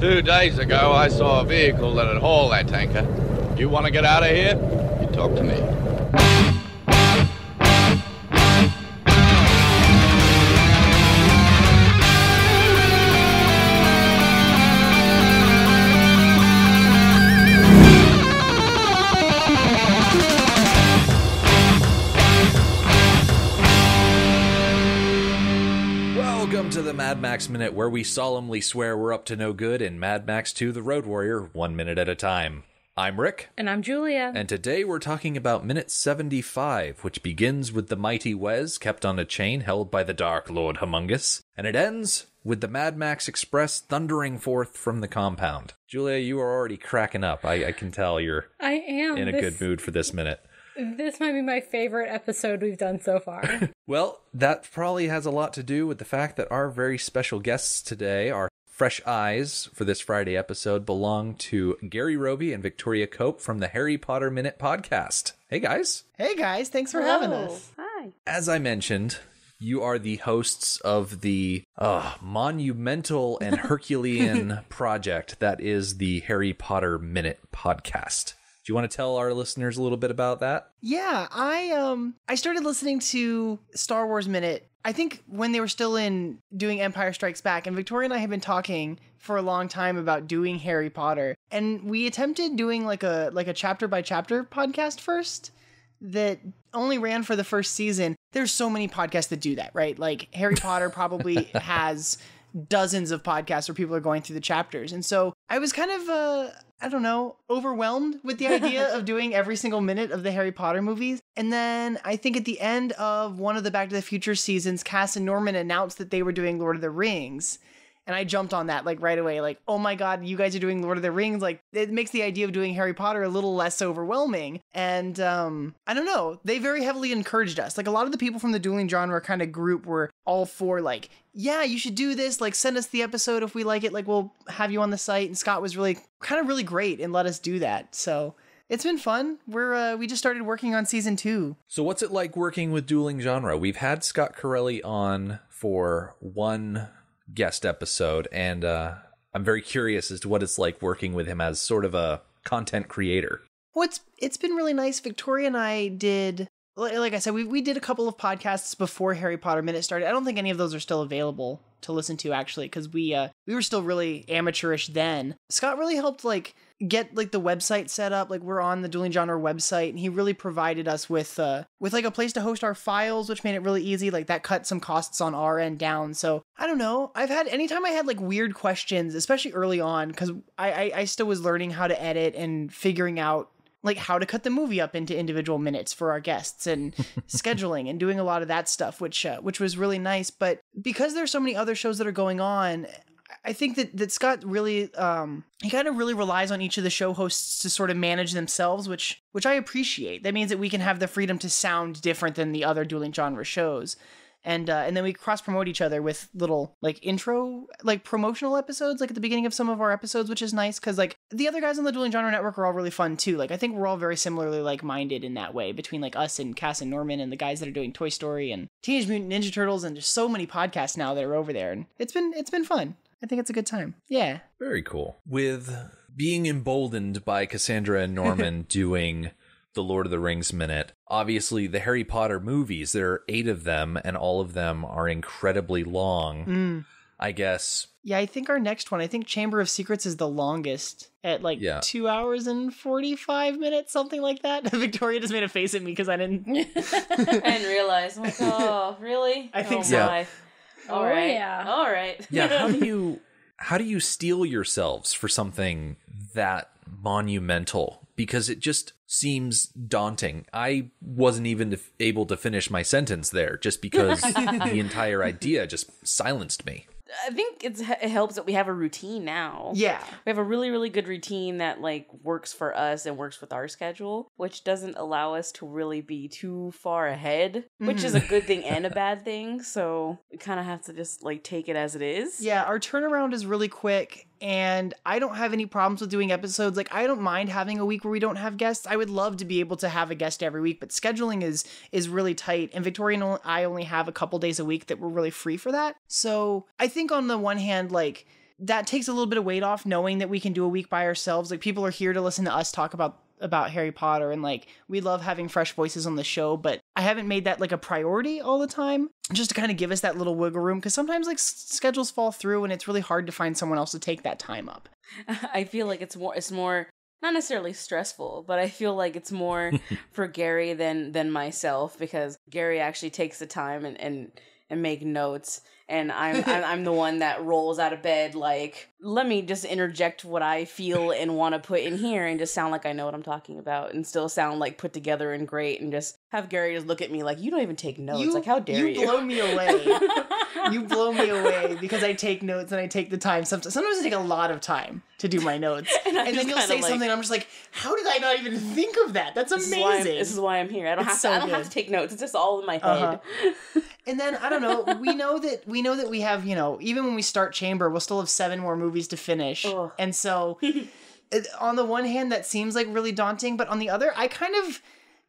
2 days ago, I saw a vehicle that'd haul that tanker. You want to get out of here? You talk to me. Welcome to the Mad Max Minute, where we solemnly swear we're up to no good in Mad Max 2 The Road Warrior, 1 minute at a time. I'm Rick. And I'm Julia. And today we're talking about minute 75, which begins with the mighty Wes kept on a chain held by the dark Lord Humungus, and it ends with the Mad Max Express thundering forth from the compound. Julia, you are already cracking up. I can tell you're in a good mood for this minute. This might be my favorite episode we've done so far. Well, that probably has a lot to do with the fact that our very special guests today, our fresh eyes for this Friday episode, belong to Gary Roby and Victoria Cope from the Harry Potter Minute podcast. Hey, guys. Hey, guys. Thanks for having us. Hi. As I mentioned, you are the hosts of the monumental and Herculean project that is the Harry Potter Minute podcast. Do you want to tell our listeners a little bit about that? Yeah, I started listening to Star Wars Minute, I think when they were still doing Empire Strikes Back, and Victoria and I have been talking for a long time about doing Harry Potter, and we attempted doing like a chapter by chapter podcast first that only ran for the first season. There's so many podcasts that do that, right? Like Harry Potter probably has dozens of podcasts where people are going through the chapters. And so I was kind of, overwhelmed with the idea of doing every single minute of the Harry Potter movies. And then I think at the end of one of the Back to the Future seasons, Cass and Norman announced that they were doing Lord of the Rings. And I jumped on that like right away, like, oh my God, you guys are doing Lord of the Rings. Like, it makes the idea of doing Harry Potter a little less overwhelming. And I don't know, they very heavily encouraged us. Like a lot of the people from the dueling genre kind of group were all for like, yeah, you should do this. Like send us the episode if we like it. Like we'll have you on the site. And Scott was really great and let us do that. So it's been fun. We just started working on season 2. So what's it like working with dueling genre? We've had Scott Corelli on for one guest episode, and I'm very curious as to what it's like working with him as sort of a content creator. Well, it's been really nice. Victoria and I did, like I said, we did a couple of podcasts before Harry Potter Minute started. I don't think any of those are still available to listen to, actually, because we were still really amateurish then. Scott really helped get the website set up. Like we're on the Dueling Genre website, and he really provided us with like a place to host our files, which made it really easy. Like that cut some costs on our end down. So I don't know. Anytime I had like weird questions, especially early on, because I still was learning how to edit and figuring out like how to cut the movie up into individual minutes for our guests and scheduling and doing a lot of that stuff, which was really nice. But because there's so many other shows that are going on, I think that Scott really, he kind of really relies on each of the show hosts to sort of manage themselves, which I appreciate. That means that we can have the freedom to sound different than the other dueling genre shows. And then we cross-promote each other with little, like, intro, like, promotional episodes, like, at the beginning of some of our episodes, which is nice, because, like, the other guys on the Dueling Genre Network are all really fun, too. Like, I think we're all very similarly like-minded in that way, between, like, us and Cass and Norman and the guys that are doing Toy Story and Teenage Mutant Ninja Turtles, and just so many podcasts now that are over there, and it's been fun. I think it's a good time. Yeah. Very cool. With being emboldened by Cassandra and Norman doing the Lord of the Rings Minute, obviously the Harry Potter movies, there are 8 of them, and all of them are incredibly long. I guess. Yeah, I think our next one, Chamber of Secrets is the longest at 2 hours and 45 minutes, something like that. Victoria just made a face at me because I didn't realize. I'm like, oh, really? I think so. Yeah. All right. Yeah. All right. Yeah. How do you steel yourselves for something that monumental? Because it just seems daunting. I wasn't even able to finish my sentence there just because the entire idea just silenced me. I think it helps that we have a routine now. Yeah. We have a really, really good routine that works for us and works with our schedule, which doesn't allow us to really be too far ahead, which is a good thing and a bad thing. So we kind of have to just take it as it is. Yeah, our turnaround is really quick. And I don't have any problems with doing episodes. I don't mind having a week where we don't have guests. I would love to be able to have a guest every week, but scheduling is really tight. And Victoria and I only have a couple days a week that we're really free for that. So I think on the one hand, that takes a little bit of weight off, knowing that we can do a week by ourselves. Like, people are here to listen to us talk about Harry Potter, and like, we love having fresh voices on the show, but I haven't made that like a priority all the time, just to kind of give us that little wiggle room, because sometimes like schedules fall through and it's really hard to find someone else to take that time up. I feel like it's more not necessarily stressful, but I feel like it's more for Gary than myself, because Gary actually takes the time and make notes, and I'm the one that rolls out of bed like, let me just interject what I feel and want to put in here and just sound like I know what I'm talking about and still sound like put together and great, and just have Gary just look at me like, you don't even take notes. Like, how dare you? You blow me away. You blow me away because I take notes and I take the time. Sometimes I take a lot of time to do my notes. and then you'll say something and I'm just like, how did I not even think of that? That's amazing. This is why I'm here. I don't have to take notes. It's just all in my head. And then, I don't know, we know that we have, even when we start Chamber, we'll still have 7 more movies to finish. Ugh. And so on the one hand, that seems like really daunting, but on the other,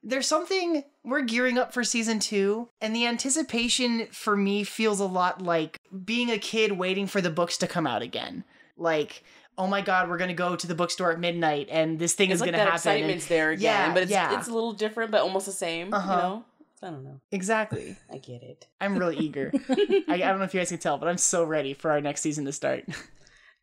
there's something, we're gearing up for season 2, and the anticipation for me feels a lot like being a kid waiting for the books to come out again. Like, oh my God, we're going to go to the bookstore at midnight and this thing is going to happen. Excitement's there again, but it's a little different, but almost the same, I don't know. Exactly. I get it. I'm really eager. I don't know if you guys can tell, but I'm so ready for our next season to start.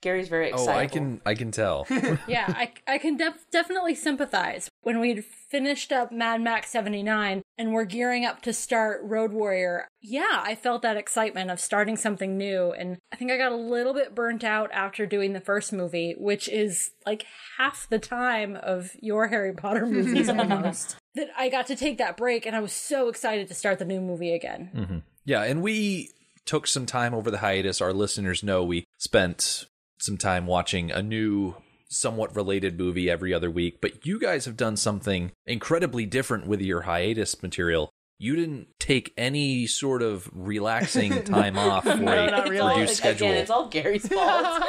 Gary's very excited. Oh, I can tell. Yeah, I can definitely sympathize. When we'd finished up Mad Max 79 and we're gearing up to start Road Warrior, yeah, I felt that excitement of starting something new. And I think I got a little bit burnt out after doing the first movie, which is like half the time of your Harry Potter movies almost. That I got to take that break, and I was so excited to start the new movie again. Mm-hmm. Yeah, and we took some time over the hiatus. Our listeners know we spent some time watching a new, somewhat related movie every other week, but you guys have done something incredibly different with your hiatus material. You didn't take any sort of relaxing time off for a reduced schedule. Again, it's all Gary's fault.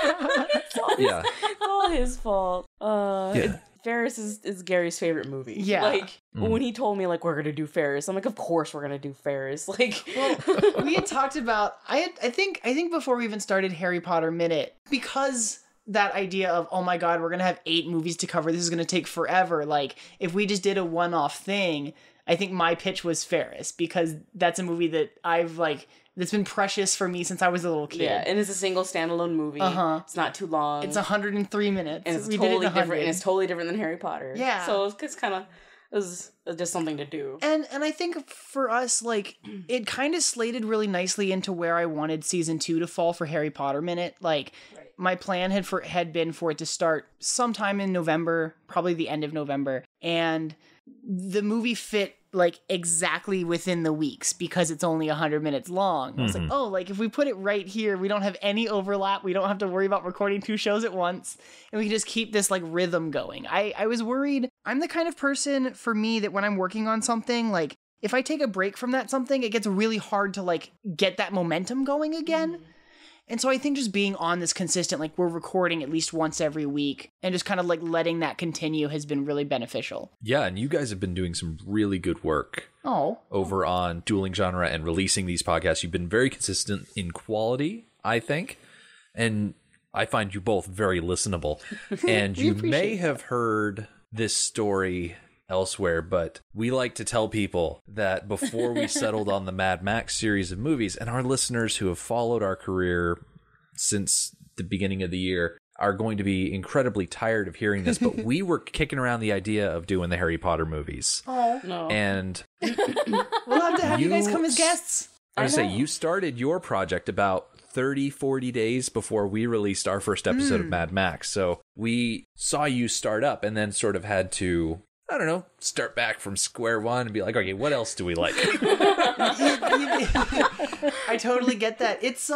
It's all his fault. Ferris is Gary's favorite movie. Yeah. Like, when he told me, like, we're gonna do Ferris, I'm like, of course we're gonna do Ferris. Like, well, we had talked about, I think before we even started Harry Potter Minute, because that idea of, oh my God, we're gonna have 8 movies to cover, this is gonna take forever. Like, if we just did a one-off thing, I think my pitch was Ferris, because that's a movie that that's been precious for me since I was a little kid. Yeah, and it's a single standalone movie. It's not too long. It's 103 minutes. And it's totally different. And it's totally different than Harry Potter. Yeah. So it's kind of, it was just something to do. And I think for us, like, it kind of slated really nicely into where I wanted season 2 to fall for Harry Potter Minute. Like, my plan had been for it to start sometime in November, probably the end of November. And the movie fit like exactly within the weeks because it's only 100 minutes long. I was like, oh, like if we put it right here, we don't have any overlap. We don't have to worry about recording 2 shows at once. And we can just keep this like rhythm going. I was worried. I'm the kind of person, for me, that when I'm working on something, like if I take a break from that something, it gets really hard to like get that momentum going again. And so I think just being on this consistent, like we're recording at least once every week and just kind of like letting that continue has been really beneficial. Yeah, and you guys have been doing some really good work over on Dueling Genre and releasing these podcasts. You've been very consistent in quality, I think, and I find you both very listenable. And you may have heard this story elsewhere, but we like to tell people that before we settled on the Mad Max series of movies, and our listeners who have followed our career since the beginning of the year are going to be incredibly tired of hearing this, but we were kicking around the idea of doing the Harry Potter movies. Oh, no. And we'll have to have you guys come as guests. I was going to say, you started your project about 30-40 days before we released our first episode of Mad Max. So we saw you start up and then sort of had to, I don't know, start back from square one and be like, okay, what else do we like? I totally get that. It's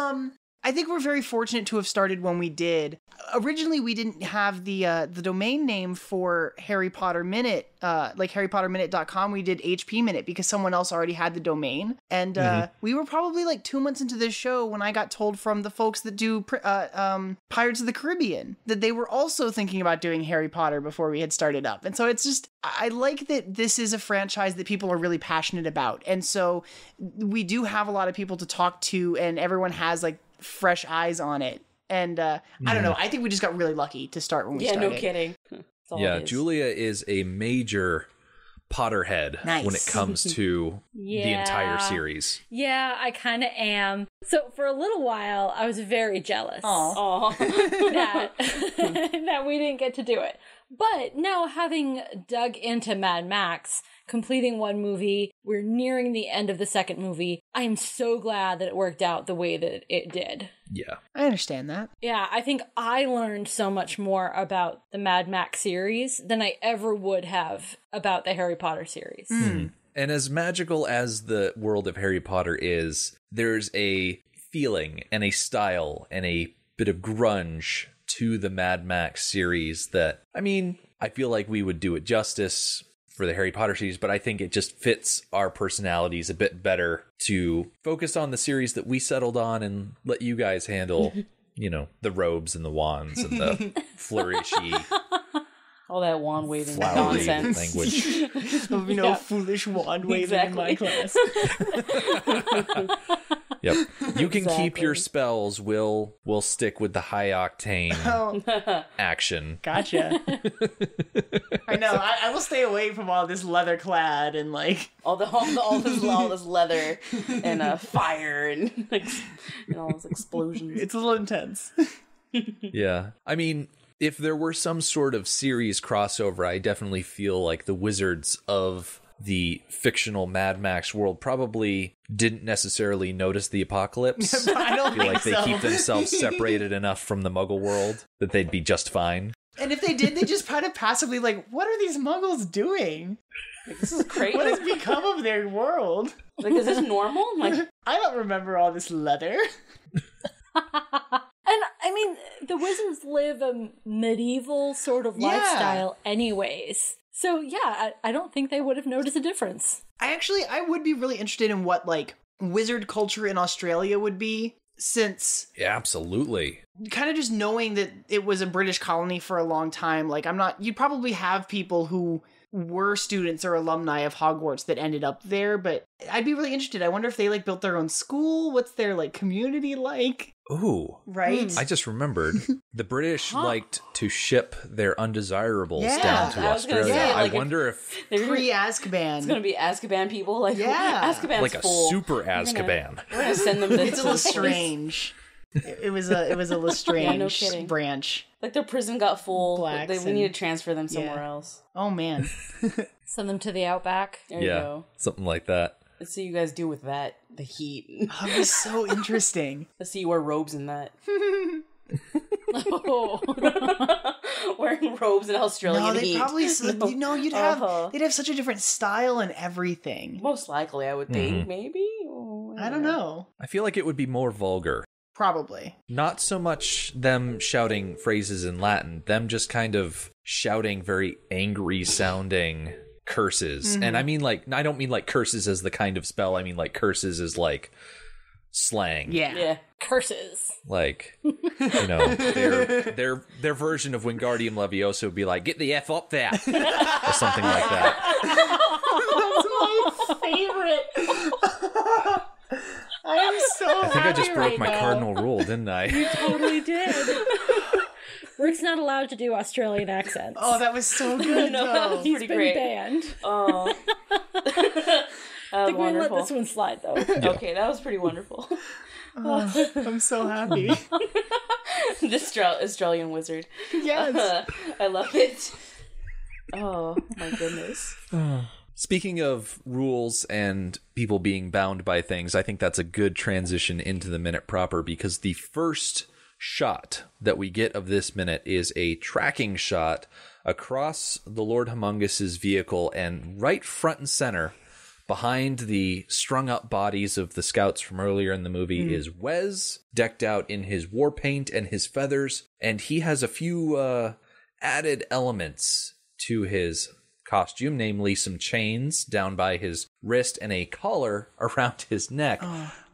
I think we're very fortunate to have started when we did. Originally, we didn't have the domain name for Harry Potter Minute, like harrypotterminute.com. We did HP Minute because someone else already had the domain. And we were probably like 2 months into this show when I got told from the folks that do Pirates of the Caribbean that they were also thinking about doing Harry Potter before we had started up. And so it's just, I like that this is a franchise that people are really passionate about. And so we do have a lot of people to talk to, and everyone has like fresh eyes on it. And I don't know. I think we just got really lucky to start when we started. No kidding. Yeah, Julia is a major Potterhead when it comes to the entire series. Yeah, I kind of am. So for a little while, I was very jealous that we didn't get to do it. But now, having dug into Mad Max, completing one movie, we're nearing the end of the second movie. I am so glad that it worked out the way that it did. Yeah. I understand that. Yeah, I think I learned so much more about the Mad Max series than I ever would have about the Harry Potter series. And as magical as the world of Harry Potter is, there's a feeling and a style and a bit of grunge to the Mad Max series that, I mean, I feel like we would do it justice for the Harry Potter series, but I think it just fits our personalities a bit better to focus on the series that we settled on and let you guys handle, you know, the robes and the wands and the flourishy, all that wand waving flowery nonsense. language. There'll be no foolish wand waving in my class. Yep. You can keep your spells. We'll stick with the high octane action. Gotcha. I know. I will stay away from all this leather clad and like all this leather and fire and all those explosions. it's a little intense. Yeah. I mean, if there were some sort of series crossover, I definitely feel like the wizards of the fictional Mad Max world probably didn't necessarily notice the apocalypse. I don't feel think like they so. keep themselves separated enough from the Muggle world that they'd be just fine. And if they did, they just kind of passively like, what are these Muggles doing? Like, this is crazy. What has become of their world? Like, is this normal? Like, I don't remember all this leather. And, I mean, the wizards live a medieval sort of lifestyle anyways. So, yeah, I don't think they would have noticed a difference. I would be really interested in what, like, wizard culture in Australia would be, since... Yeah, absolutely. Kind of just knowing that it was a British colony for a long time, like, you'd probably have people who were students or alumni of Hogwarts that ended up there, but I'd be really interested. I wonder if they, like, built their own school. What's their, like, community like? Ooh. Right? I just remembered the British liked to ship their undesirables down to I was gonna Australia. say, I like, wonder if Pre-Azkaban. it's gonna be Azkaban people. Like, Azkaban's like a full. super Azkaban. We're gonna send them to It's a Lestrange. It was a Lestrange Yeah, no kidding. branch. Like, their prison got full. Blacks We need and- to transfer them somewhere else. Oh man. Send them to the Outback. There you Yeah, go. something like that. Let's see you guys do with that. The heat. That was so interesting. Let's see you wear robes in that. Oh. Wearing robes in Australian No, they heat. probably you'd Uh-huh. they'd have such a different style and everything. Most likely, I would think. Maybe? Oh, I don't know. I feel like it would be more vulgar. Probably. Not so much them shouting phrases in Latin, them just kind of shouting very angry sounding curses. And I mean, like, I don't mean like curses as the kind of spell. I mean like curses as like slang. Yeah. Curses. Like, you know, their version of Wingardium Leviosa would be like, get the F up there, or something like that. That's my favorite. I am so I think I just broke my cardinal rule, didn't I? Totally did. Rick's not allowed to do Australian accents. Oh, that was so good. No, that though. was He's pretty been great. banned. Oh. That I was think we let wonderful. this one slide, though. Okay, that was pretty wonderful. I'm so happy. The Australian wizard. Yes. I love it. Oh, my goodness. Speaking of rules and people being bound by things, I think that's a good transition into the minute proper, because the first shot that we get of this minute is a tracking shot across the Lord Humungus's vehicle, and right front and center behind the strung up bodies of the scouts from earlier in the movie is Wes, decked out in his war paint and his feathers, and he has a few added elements to his costume, namely some chains down by his wrist and a collar around his neck,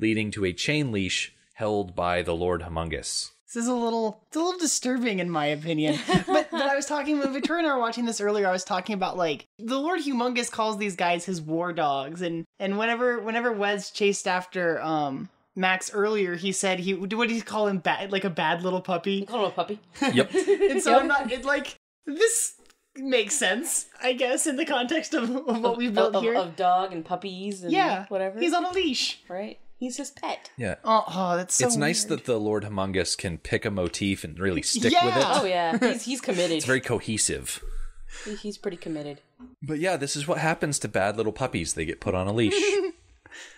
leading to a chain leash held by the Lord Humungus. This is a little disturbing in my opinion. But I was talking when Victoria and I were watching this earlier, I was talking about, like, the Lord Humungus calls these guys his war dogs, and whenever Wes chased after Max earlier, he said what did he call him? Like a bad little puppy? Call him a puppy. Yep. And so I'm not, this makes sense, I guess, in the context of what we've built here. Of dog and puppies and whatever. He's on a leash. Right? He's his pet. Yeah. Oh, that's so It's nice weird. that the Lord Humungus can pick a motif and really stick with it. Oh, yeah. He's committed. It's very cohesive. He's pretty committed. But yeah, this is what happens to bad little puppies. They get put on a leash.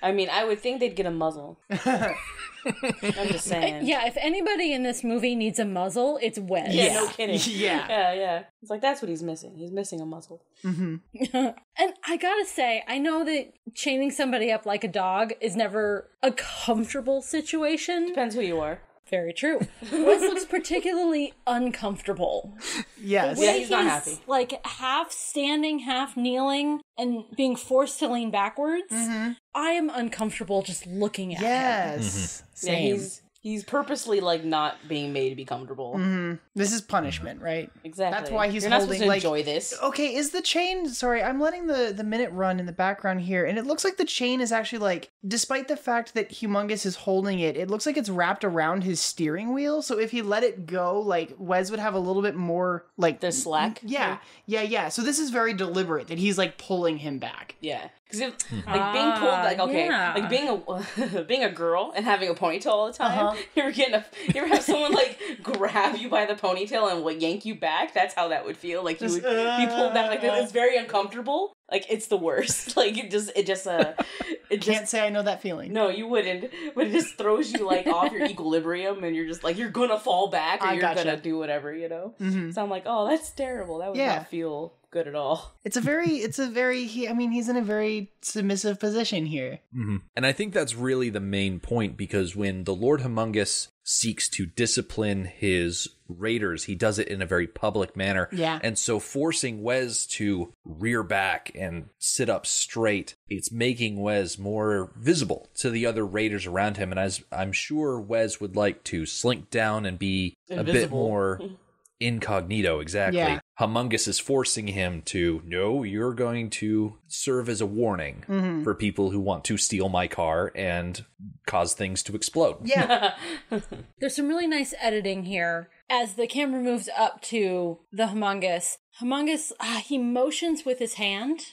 I mean, I would think they'd get a muzzle. I'm just saying. Yeah, if anybody in this movie needs a muzzle, it's Wes. Yeah, no kidding. Yeah. Yeah. It's like, that's what he's missing. He's missing a muzzle. And I gotta say, I know that chaining somebody up like a dog is never a comfortable situation. Depends who you are. Very true. Wes looks particularly uncomfortable. Yes. Yeah, he's not happy. Like half standing, half kneeling, and being forced to lean backwards. I am uncomfortable just looking at him. Yes. Same. Yeah, he's purposely, like, not being made to be comfortable. This is punishment, right? Exactly. That's why he's You're not holding, supposed to enjoy this. Okay, is the chain... Sorry, I'm letting the minute run in the background here, and it looks like the chain is actually, like, despite the fact that Humungus is holding it, it looks like it's wrapped around his steering wheel, so if he let it go, like, Wes would have a little bit more, like... The slack? Yeah. So this is very deliberate, that he's, like, pulling him back. Yeah. Because, like, being pulled, like, okay, yeah. like, being a girl and having a ponytail all the time, you ever have someone, like, grab you by the ponytail and, like, yank you back? That's how that would feel. Like, you would be pulled back like that. It's very uncomfortable. Like, it's the worst. Like, it just Can't say I know that feeling. No, you wouldn't. But it just throws you, like, off your equilibrium, and you're just, like, you're gonna fall back, or you're gonna do whatever, you know? So I'm like, oh, that's terrible. That would not feel good at all. He's in a very submissive position here. And I think that's really the main point, because when the Lord Humungus seeks to discipline his raiders, he does it in a very public manner. Yeah. And so forcing Wes to rear back and sit up straight, it's making Wes more visible to the other raiders around him. And as I'm sure Wes would like to slink down and be a bit more incognito, exactly. Yeah. Humungus is forcing him to, no, you're going to serve as a warning for people who want to steal my car and cause things to explode. Yeah. There's some really nice editing here. As the camera moves up to the Humungus, he motions with his hand.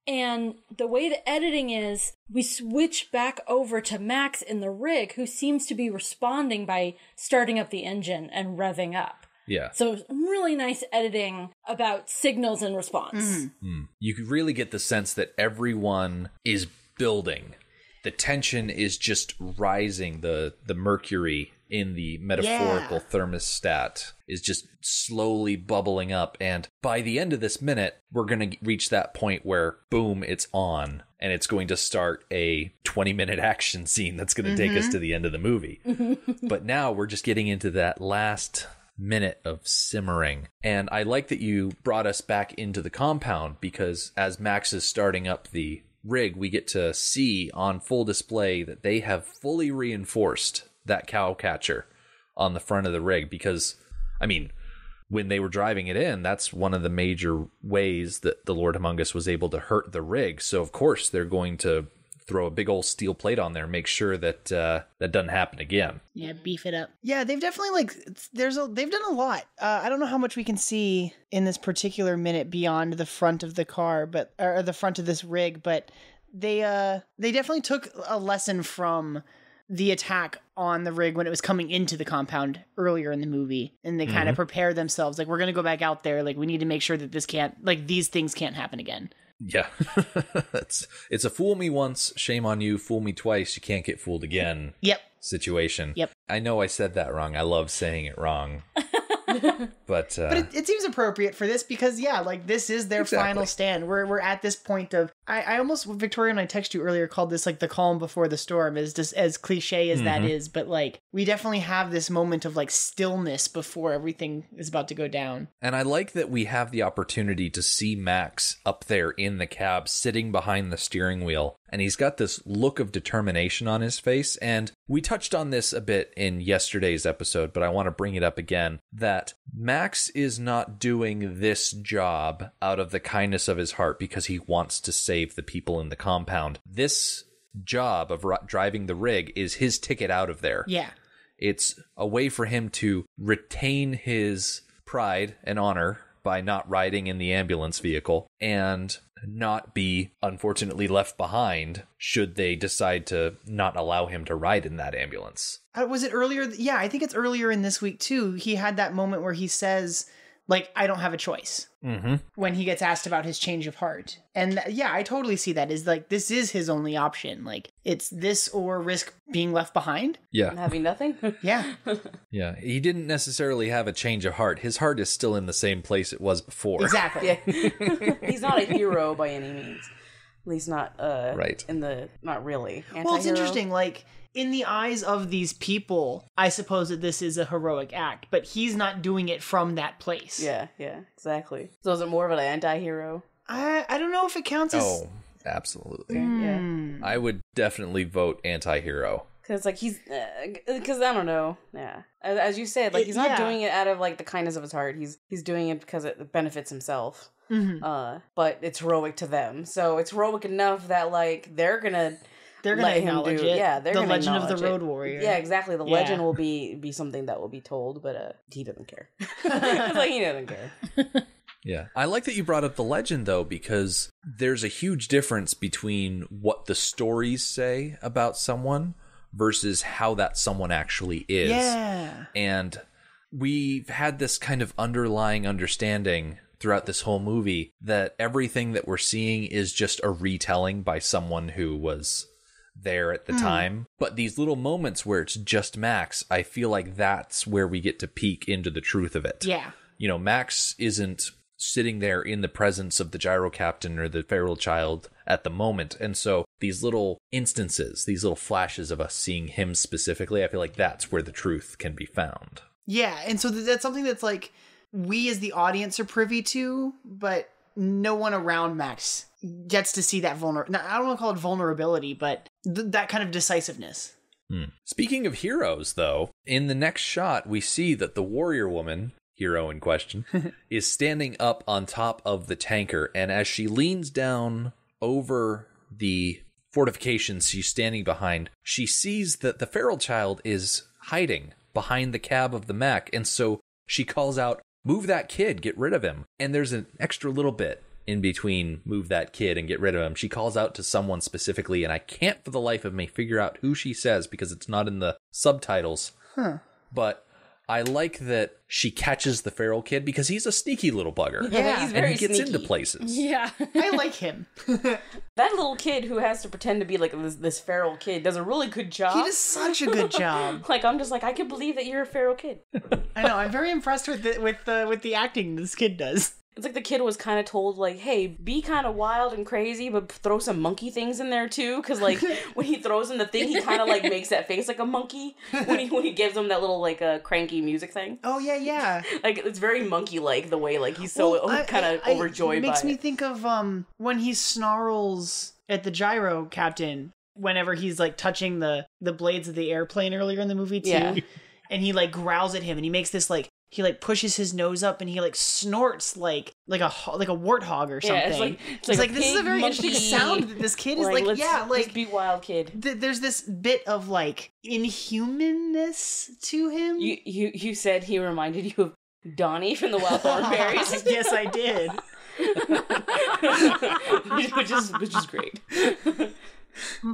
And the way the editing is, we switch back over to Max in the rig, who seems to be responding by starting up the engine and revving up. Yeah. So really nice editing about signals and response. You could really get the sense that everyone is building. The tension is just rising. The mercury in the metaphorical thermostat is just slowly bubbling up. And by the end of this minute, we're going to reach that point where, boom, it's on. And it's going to start a 20-minute action scene that's going to take us to the end of the movie. But now we're just getting into that last minute of simmering. And I like that you brought us back into the compound, because as Max is starting up the rig, we get to see on full display that they have fully reinforced that cow catcher on the front of the rig. Because, I mean, when they were driving it in, that's one of the major ways that the Lord Humungus was able to hurt the rig. So, of course, they're going to throw a big old steel plate on there, make sure that that doesn't happen again. Yeah, beef it up. Yeah, they've definitely they've done a lot. I don't know how much we can see in this particular minute beyond the front of the car, or the front of this rig, but they definitely took a lesson from the attack on the rig when it was coming into the compound earlier in the movie, and they kind of prepared themselves, like, we're going to go back out there, like, we need to make sure that these things can't happen again. Yeah. It's a fool me once, shame on you, fool me twice, you can't get fooled again. Yep. Situation. Yep. I know I said that wrong. I love saying it wrong. But it seems appropriate for this, because this is their final stand. We're at this point of, I almost, Victoria and I texted you earlier, called this like the calm before the storm, is just as cliche as that is, but like we definitely have this moment of like stillness before everything is about to go down. And I like that we have the opportunity to see Max up there in the cab, sitting behind the steering wheel, and he's got this look of determination on his face. And we touched on this a bit in yesterday's episode, but I want to bring it up again, that Max is not doing this job out of the kindness of his heart because he wants to save the people in the compound. This job of driving the rig is his ticket out of there. Yeah. It's a way for him to retain his pride and honor by not riding in the ambulance vehicle and not be, unfortunately, left behind should they decide to not allow him to ride in that ambulance. Was it earlier? Yeah, I think it's earlier in this week, too. He had that moment where he says, like, I don't have a choice. Mm-hmm. When he gets asked about his change of heart. And yeah, I totally see that as like, this is his only option. Like, it's this or risk being left behind. Yeah. And having nothing? Yeah. Yeah. He didn't necessarily have a change of heart. His heart is still in the same place it was before. Exactly. Yeah. He's not a hero by any means. At least not right. Not really. Anti-hero. Well, it's interesting, like, in the eyes of these people, I suppose that this is a heroic act, but he's not doing it from that place. Yeah, exactly. So is it more of an anti-hero? I don't know if it counts as... Oh, absolutely. Yeah. I would definitely vote anti-hero. Because, like, because I don't know. Yeah. As you said, like, he's not doing it out of, like, the kindness of his heart. He's doing it because it benefits himself. Mm-hmm. But it's heroic to them. So it's heroic enough that, like, they're going to acknowledge it. Yeah, they're going to legend of the Road Warrior. Yeah, exactly. The legend will be something that will be told, but he doesn't care. It's like, he doesn't care. Yeah. I like that you brought up the legend, though, because there's a huge difference between what the stories say about someone versus how that someone actually is. Yeah. And we've had this kind of underlying understanding throughout this whole movie that everything that we're seeing is just a retelling by someone who was there at the time. But these little moments where it's just Max, I feel like that's where we get to peek into the truth of it. Yeah. You know, Max isn't sitting there in the presence of the gyro captain or the feral child at the moment. And so these little instances, these little flashes of us seeing him specifically, I feel like that's where the truth can be found. Yeah, and so that's something that's like we as the audience are privy to, but no one around Max gets to see that I don't want to call it vulnerability, but that kind of decisiveness. Speaking of heroes, though, in the next shot, we see that the warrior woman, hero in question, is standing up on top of the tanker, and as she leans down over the fortifications she's standing behind, she sees that the feral child is hiding behind the cab of the Mac, and so she calls out, "Move that kid, get rid of him." And there's an extra little bit in between "move that kid" and "get rid of him." She calls out to someone specifically, and I can't for the life of me figure out who she says because it's not in the subtitles. But I like that she catches the feral kid because he's a sneaky little bugger. Yeah, he's very and he gets sneaky. into places. Yeah. I like him. That little kid who has to pretend to be like this feral kid does a really good job. He does such a good job. Like, I'm just like, I can believe that you're a feral kid. I know. I'm very impressed with the acting this kid does. It's like the kid was kind of told, like, hey, be kind of wild and crazy, but throw some monkey things in there, too. Because, like, when he throws in the thing, he kind of, like, makes that face like a monkey when he gives him that little, like, cranky music thing. Oh, yeah. Like, it's very monkey-like, the way, like, he's so kind of overjoyed by it. It makes me think of when he snarls at the gyro captain whenever he's, like, touching the blades of the airplane earlier in the movie, too. Yeah. And he, like, growls at him, and he makes this, like, he like pushes his nose up and he like snorts like a warthog or something. Yeah, it's like this is a very monkey. interesting sound that this kid is like let's be wild, kid. There's this bit of like inhumanness to him. You said he reminded you of Donnie from the Wild Thornberries. Yes, I did. which is great.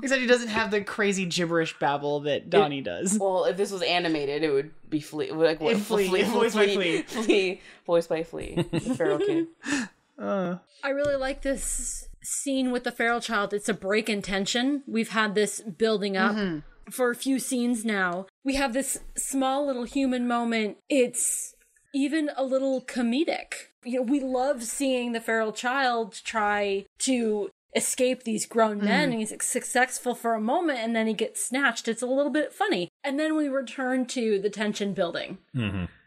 Except he doesn't have the crazy gibberish babble that Donnie does. Well, if this was animated, it would be Flea. Like what? Voiced by Flea. Flea. Voiced by Flea. The feral kid. I really like this scene with the feral child. It's a break in tension. We've had this building up for a few scenes now. We have this small little human moment. It's even a little comedic. You know, we love seeing the feral child try to escape these grown men, and he's successful for a moment, and then he gets snatched. It's a little bit funny. And then we return to the tension building.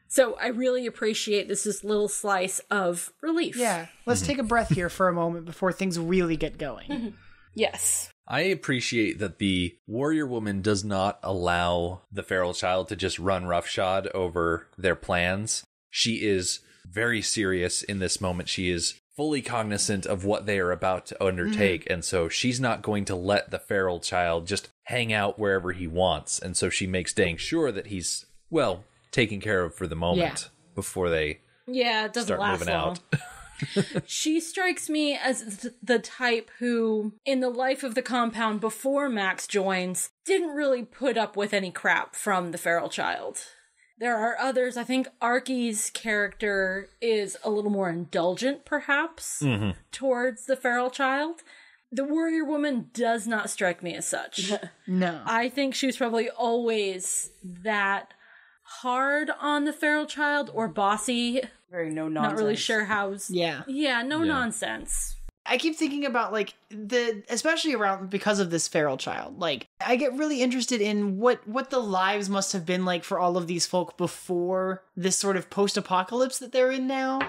So I really appreciate this little slice of relief. Yeah. Let's take a breath here for a moment before things really get going. Yes. I appreciate that the warrior woman does not allow the feral child to just run roughshod over their plans. She is very serious in this moment. She is fully cognizant of what they are about to undertake, and so she's not going to let the feral child just hang out wherever he wants, and so she makes dang sure that he's, well, taken care of for the moment before they it doesn't start last moving long. out. She strikes me as the type who, in the life of the compound before Max joins, didn't really put up with any crap from the feral child. There are others. I think Arky's character is a little more indulgent, perhaps, towards the feral child. The warrior woman does not strike me as such. No. I think she was probably always that hard on the feral child or bossy. Very no nonsense. Not really sure how's... Yeah. Yeah, no nonsense. I keep thinking about, like, especially around, because of this feral child, like, I get really interested in what the lives must have been like for all of these folk before this sort of post-apocalypse that they're in now.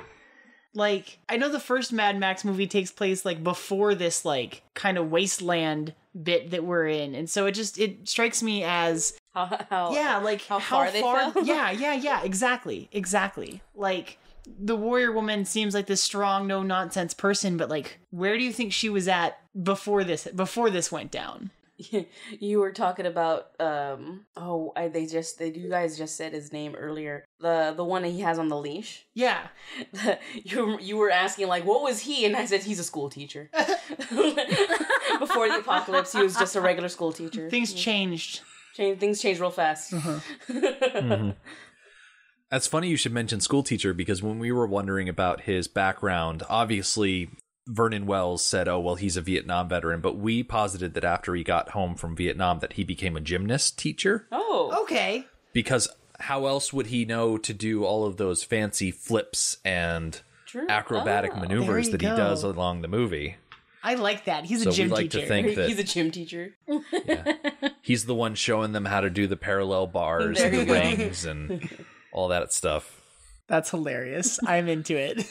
Like, I know the first Mad Max movie takes place, like, before this, like, kind of wasteland bit that we're in. And so it strikes me as... How far they fell? Yeah, exactly. Like, the warrior woman seems like this strong, no-nonsense person, but, like, where do you think she was at before this went down? You were talking about you guys just said his name earlier. The one that he has on the leash. Yeah. You were asking, like, what was he? And I said he's a school teacher. Before the apocalypse, he was just a regular school teacher. Things changed. Things changed real fast. That's funny you should mention school teacher, because when we were wondering about his background, obviously Vernon Wells said, oh, well, he's a Vietnam veteran, but we posited that after he got home from Vietnam that he became a gymnast teacher. Oh. Okay. Because how else would he know to do all of those fancy flips and acrobatic maneuvers that he does along the movie? I like that. He's a gym we like teacher. to think that He's a gym teacher. he's the one showing them how to do the parallel bars and the rings and all that stuff. That's hilarious. I'm into it.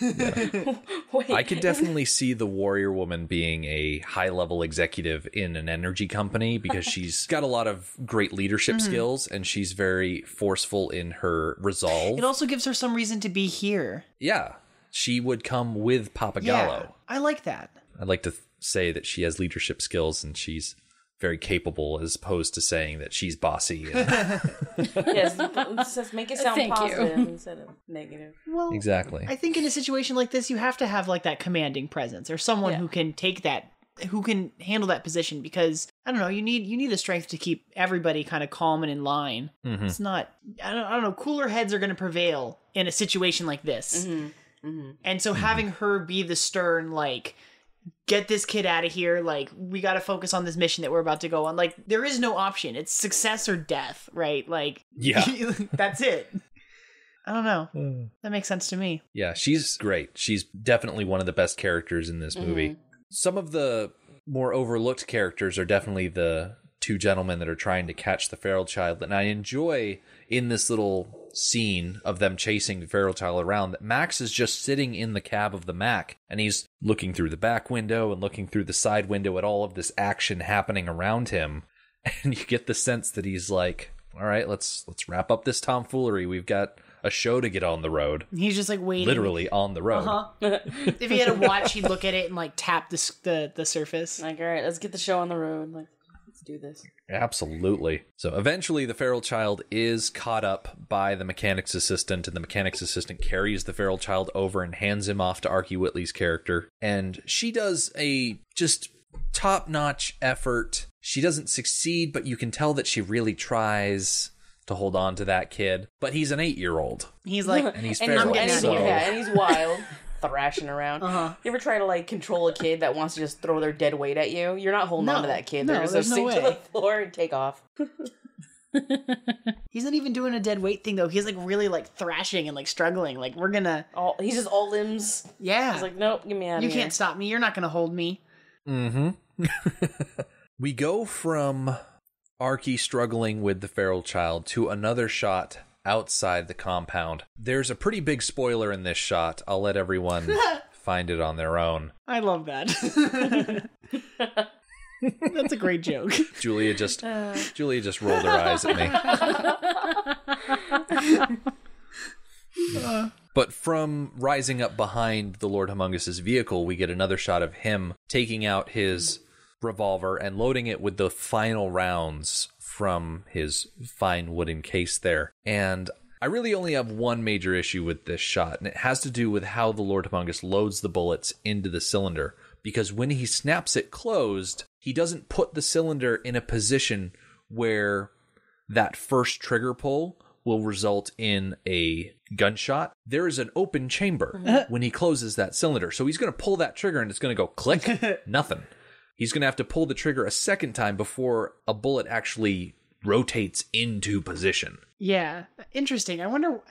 Wait. I could definitely see the warrior woman being a high-level executive in an energy company, because she's got a lot of great leadership skills, and she's very forceful in her resolve. It also gives her some reason to be here. Yeah, she would come with Papagallo. Yeah, I like that. I'd like to say that she has leadership skills and she's very capable, as opposed to saying that she's bossy. And... Yes, make it sound Thank positive you. instead of negative. Well, exactly. I think in a situation like this, you have to have, like, that commanding presence, or someone who can take that, who can handle that position, because, I don't know, you need the strength to keep everybody kind of calm and in line. It's not, I don't know, cooler heads are going to prevail in a situation like this. And so having her be the stern, like, get this kid out of here, like, we got to focus on this mission that we're about to go on. Like, there is no option. It's success or death, right? Like, that's it. I don't know. That makes sense to me. Yeah, she's great. She's definitely one of the best characters in this movie. Some of the more overlooked characters are definitely the two gentlemen that are trying to catch the feral child. And I enjoy in this little scene of them chasing the feral child around that Max is just sitting in the cab of the Mac, and he's looking through the back window and looking through the side window at all of this action happening around him. And you get the sense that he's like, all right, let's wrap up this tomfoolery. We've got a show to get on the road. He's just, like, waiting. Literally on the road. If he had a watch, he'd look at it and, like, tap the surface. Like, all right, let's get the show on the road. Like, let's do this. Absolutely. So eventually the feral child is caught up by the mechanic's assistant, and the mechanic's assistant carries the feral child over and hands him off to Arky Whitley's character. And she does a just top-notch effort. She doesn't succeed, but you can tell that she really tries to hold on to that kid. But he's an 8-year-old. He's like, and he's and feral. he's wild. Thrashing around. You ever try to, like, control a kid that wants to just throw their dead weight at you? You're not holding on to that kid. They're just going to sink to the floor and take off. He's not even doing a dead weight thing, though. He's, like, really, like, thrashing and, like, struggling. Like, we're gonna... He's just all limbs. Yeah. He's like, nope, get me out of here. You can't stop me. You're not gonna hold me. We go from Arky struggling with the feral child to another shot outside the compound. There's a pretty big spoiler in this shot. I'll let everyone find it on their own. I love that. That's a great joke. Julia just rolled her eyes at me. But from rising up behind the Lord Humungus' vehicle, we get another shot of him taking out his revolver and loading it with the final rounds from his fine wooden case there. And I really only have one major issue with this shot, and it has to do with how the Lord Humungus loads the bullets into the cylinder. Because when he snaps it closed, he doesn't put the cylinder in a position where that first trigger pull will result in a gunshot. There is an open chamber when he closes that cylinder. So he's going to pull that trigger and it's going to go click, nothing. He's going to have to pull the trigger a second time before a bullet actually rotates into position. Yeah, interesting. I wonder,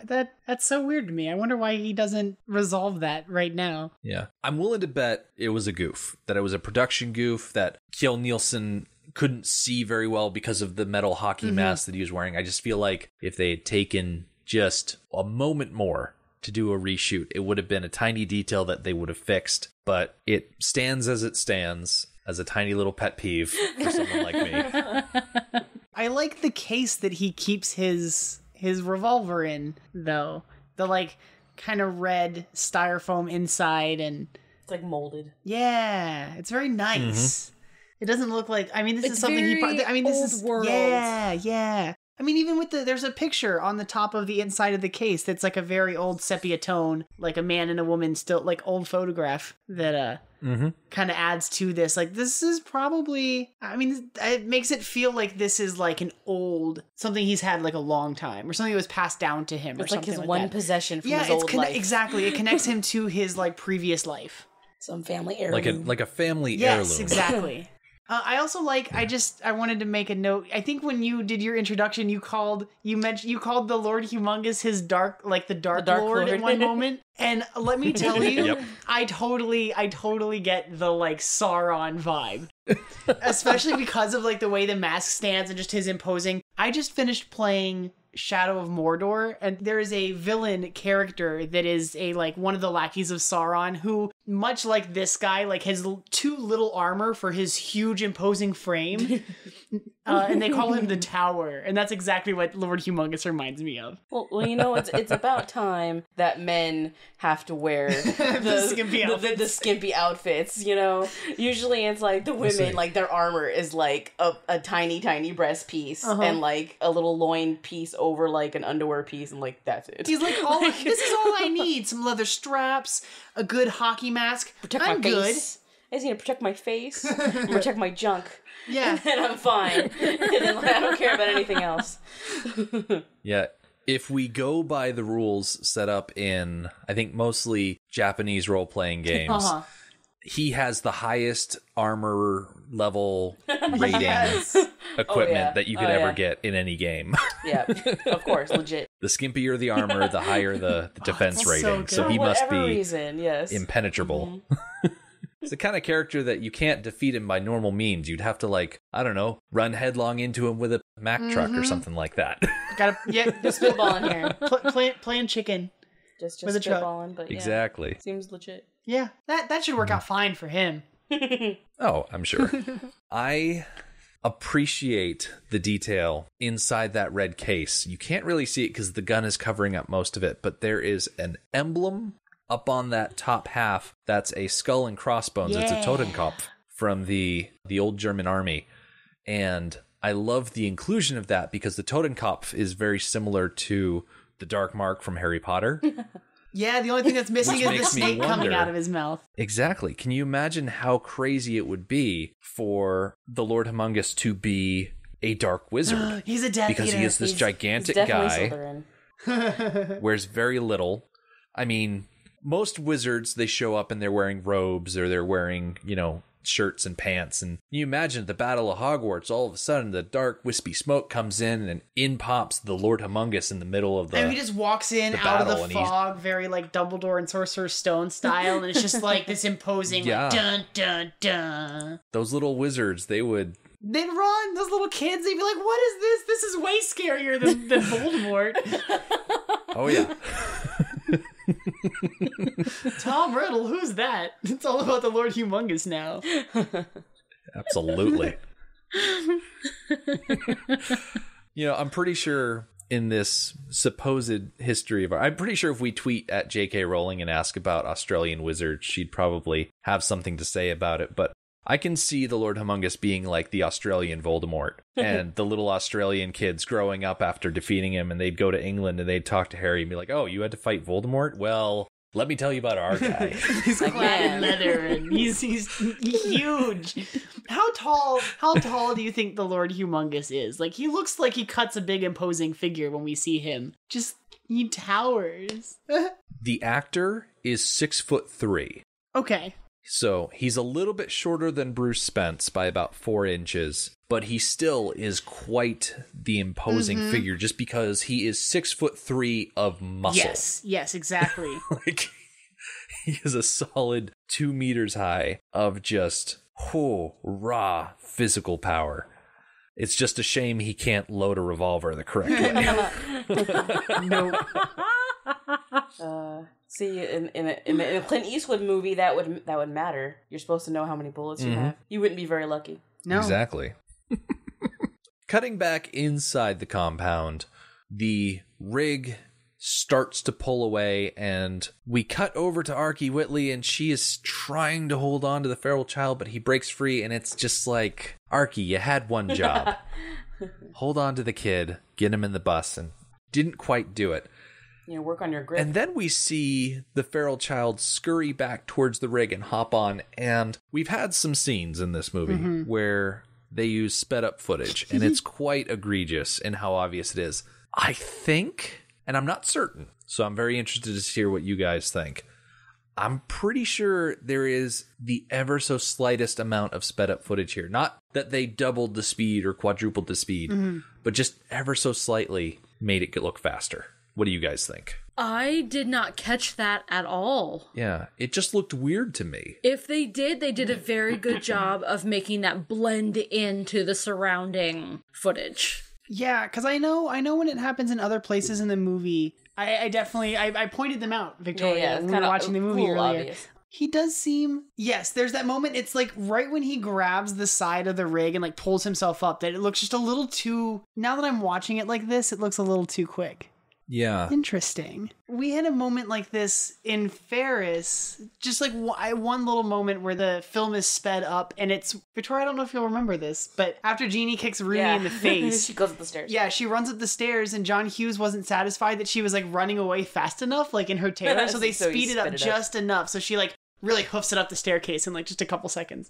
that's so weird to me. I wonder why he doesn't resolve that right now. Yeah. I'm willing to bet it was a goof, that it was a production goof, that Kjell Nielsen couldn't see very well because of the metal hockey mask that he was wearing. I just feel like if they had taken just a moment more to do a reshoot, it would have been a tiny detail that they would have fixed, but it stands as it stands as a tiny little pet peeve for someone like me. I like the case that he keeps his revolver in, though. The, like, kind of red styrofoam inside, and It's like molded. yeah, it's very nice. It doesn't look like, I mean, this It's is something he very I mean, this old is world. Yeah. I mean, even with there's a picture on the top of the inside of the case that's like a very old sepia tone, like a man and a woman still, like old photograph that kind of adds to this. Like, this is probably, I mean, it makes it feel like this is like an old, something he's had like a long time, or something that was passed down to him, or It's like something his like one that. possession from Yeah, his it's old life. exactly. It connects him to his like previous life. Some family heirloom. Like a family Yes, heirloom. exactly. I also like, I wanted to make a note. I think when you did your introduction, you called the Lord Humungus his dark Lord at one moment. And let me tell you, Yep. I totally get the like Sauron vibe. Especially because of like the way the mask stands and just his imposing. I just finished playing Shadow of Mordor, and there is a villain character that is a like one of the lackeys of Sauron who, much like this guy, like has too little armor for his huge imposing frame, and they call him the Tower, and that's exactly what Lord Humungus reminds me of. Well, you know, it's about time that men have to wear The skimpy outfits. the skimpy outfits. You know, usually it's like the women, like their armor is like a tiny breast piece and like a little loin piece over like an underwear piece, and like that's it. He's like, this is all I need: some leather straps, a good hockey mask. Protect I'm my good. face. I just need to protect my face, and protect my junk. Yeah. And I'm fine. And then, like, I don't care about anything else. Yeah. If we go by the rules set up in, I think, mostly Japanese role-playing games, he has the highest armor level rating equipment that you could ever get in any game. Yeah, of course, legit. The skimpier the armor, the higher the defense that's rating. so good. So he For must whatever be reason, yes. impenetrable. It's the kind of character that you can't defeat him by normal means. You'd have to, like, I don't know, run headlong into him with a Mack truck or something like that. Gotta, yeah, Just spitballing here. playing chicken. Just With a truck. spitballing, but yeah. Exactly. Seems legit. Yeah, that should work out fine for him. Oh, I'm sure. I appreciate the detail inside that red case. You can't really see it because the gun is covering up most of it, but there is an emblem up on that top half that's a skull and crossbones. It's a Totenkopf from the old German army. And I love the inclusion of that because the Totenkopf is very similar to the Dark Mark from Harry Potter. Yeah, the only thing that's missing Which is the makes me snake coming wonder. out of his mouth. Exactly. Can you imagine how crazy it would be for the Lord Humungus to be a dark wizard? He's a Death Because Eater. he is this He's gigantic definitely guy, Slytherin. wears very little. I mean, most wizards, they show up and they're wearing robes or they're wearing, shirts and pants. And you imagine at the Battle of Hogwarts, all of a sudden the dark wispy smoke comes in and in pops the Lord Humungus in the middle of the... And he just walks in the out of battle, the and he's- fog, very like Dumbledore and Sorcerer's Stone style, and it's just like this imposing, Yeah. like, dun, dun, dun. Those little wizards, they would... They'd run, those little kids, they'd be like, what is this? This is way scarier than Voldemort. Oh, yeah. Tom Riddle, who's that? It's all about the Lord Humungus now. Absolutely. I'm pretty sure in this supposed history of I'm pretty sure if we tweet at J.K. Rowling and ask about Australian wizards, she'd probably have something to say about it. But I can see the Lord Humungus being like the Australian Voldemort and the little Australian kids growing up after defeating him, and they'd go to England and they'd talk to Harry and be like, oh, you had to fight Voldemort? Well, let me tell you about our guy. He's clad in leather and he's huge. How tall do you think the Lord Humungus is? Like, he looks like he cuts a big imposing figure when we see him. Just, he towers. The actor is 6'3". Okay. So he's a little bit shorter than Bruce Spence by about 4 inches, but he still is quite the imposing figure just because he is 6'3" of muscle. Yes, exactly. Like, he is a solid 2 meters high of just raw physical power. It's just a shame he can't load a revolver the correct way. Nope. See, in a Clint Eastwood movie, that would matter. You're supposed to know how many bullets you have. You wouldn't be very lucky. No. Exactly. Cutting back inside the compound, the rig starts to pull away, and we cut over to Archie Whitley, and she is trying to hold on to the feral child, but he breaks free, and it's just like, Archie, you had one job. Hold on to the kid, get him in the bus, and didn't quite do it. Work on your grip. And then we see the feral child scurry back towards the rig and hop on. And we've had some scenes in this movie where they use sped up footage, and it's quite egregious in how obvious it is. I think, and I'm not certain, so I'm very interested to hear what you guys think. I'm pretty sure there is the ever so slightest amount of sped up footage here. Not that they doubled the speed or quadrupled the speed, but just ever so slightly made it look faster. What do you guys think? I did not catch that at all. Yeah, it just looked weird to me. If they did a very good job of making that blend into the surrounding footage. Yeah, because I know when it happens in other places in the movie, I definitely pointed them out, Victoria, when we were watching the movie earlier. Obvious. He does seem... Yes, there's that moment, it's like right when he grabs the side of the rig and like pulls himself up, that it looks just a little too... Now that I'm watching it like this, it looks a little too quick. Yeah. Interesting. We had a moment like this in Ferris, just like one little moment where the film is sped up, and it's... Victoria, I don't know if you'll remember this, but after Jeannie kicks Rooney in the face... She goes up the stairs. Yeah, she runs up the stairs, and John Hughes wasn't satisfied that she was like running away fast enough, like in her terror, so they speed it up just enough, so she like really hoofs it up the staircase in like just a couple seconds.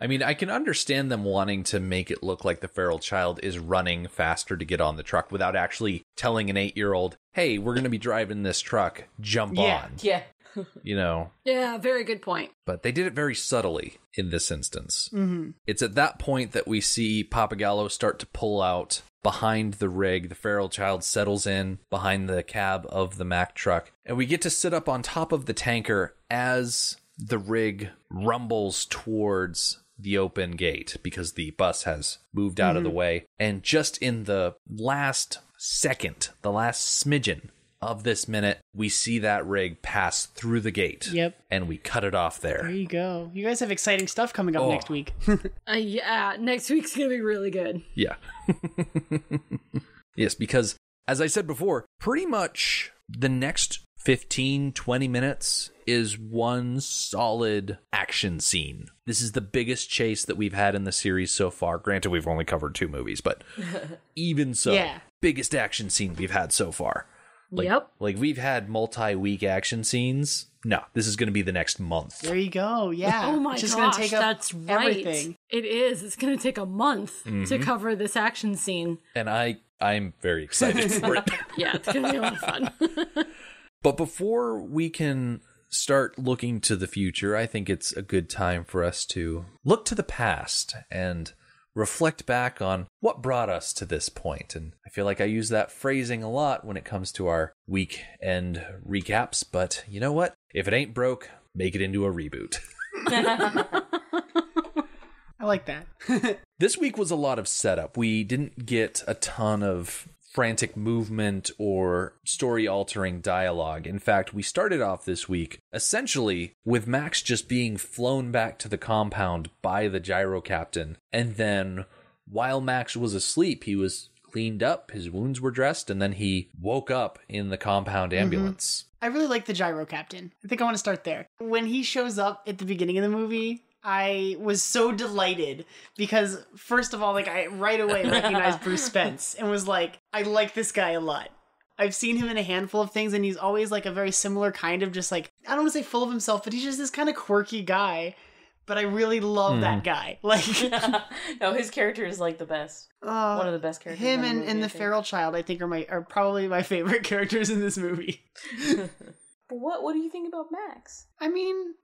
I mean, I can understand them wanting to make it look like the feral child is running faster to get on the truck without actually telling an 8-year-old, hey, we're going to be driving this truck, jump on. Yeah. You know? Yeah, very good point. But they did it very subtly in this instance. It's at that point that we see Papagallo start to pull out behind the rig. The feral child settles in behind the cab of the Mack truck, and we get to sit up on top of the tanker as the rig rumbles towards the open gate because the bus has moved out of the way. And just in the last second, the last smidgen of this minute, we see that rig pass through the gate. Yep. And we cut it off there. There you go. You guys have exciting stuff coming up next week. Yeah, next week's going to be really good. Yeah. Yes, because as I said before, pretty much the next 15-20 minutes is one solid action scene. This is the biggest chase that we've had in the series so far. Granted, we've only covered 2 movies, but even so, biggest action scene we've had so far. Like we've had multi-week action scenes. No, this is going to be the next month. There you go. Yeah. Oh my it's just gosh, gonna take up that's right. everything. It is. It's going to take a month to cover this action scene. And I'm very excited for it. Yeah, it's going to be a lot of fun. But before we can start looking to the future, I think it's a good time for us to look to the past and reflect back on what brought us to this point. And I feel like I use that phrasing a lot when it comes to our weekend recaps, but you know what? If it ain't broke, make it into a reboot. I like that. This week was a lot of setup. We didn't get a ton of frantic movement or story-altering dialogue. In fact, we started off this week essentially with Max just being flown back to the compound by the gyro captain and then while Max was asleep, he was cleaned up, his wounds were dressed, and then he woke up in the compound ambulance. I really like the gyro captain. I think I want to start there. When he shows up at the beginning of the movie, I was so delighted because, first of all, like, I right away recognized Bruce Spence and was like, I like this guy a lot. I've seen him in a handful of things, and he's always like a very similar kind of just like, I don't want to say full of himself, but he's just this kind of quirky guy. But I really love that guy. Like, no, his character is like the best. One of the best characters. Him in the movie, and the feral child, I think, are probably my favorite characters in this movie. But what do you think about Max? I mean,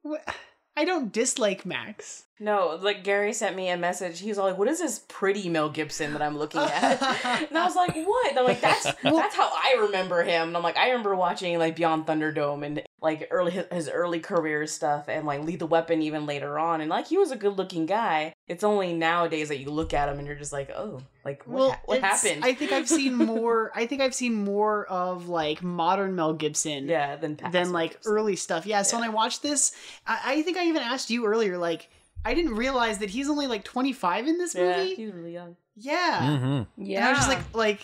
I don't dislike Max. No, like Gary sent me a message. He was all like, "What is this pretty Mel Gibson that I'm looking at?" And I was like, "What?" And I'm like, "That's how I remember him." And I'm like, I remember watching like Beyond Thunderdome and like his early career stuff and like Lethal Weapon even later on. And like he was a good looking guy. It's only nowadays that you look at him and you're just like, oh, like what happened? I think I've seen more. I think I've seen more of like modern Mel Gibson, than like early stuff. Yeah. So when I watched this, I think I even asked you earlier, like, I didn't realize that he's only like 25 in this movie. Yeah, he's really young. Yeah. Mm-hmm. Yeah. And I was just like,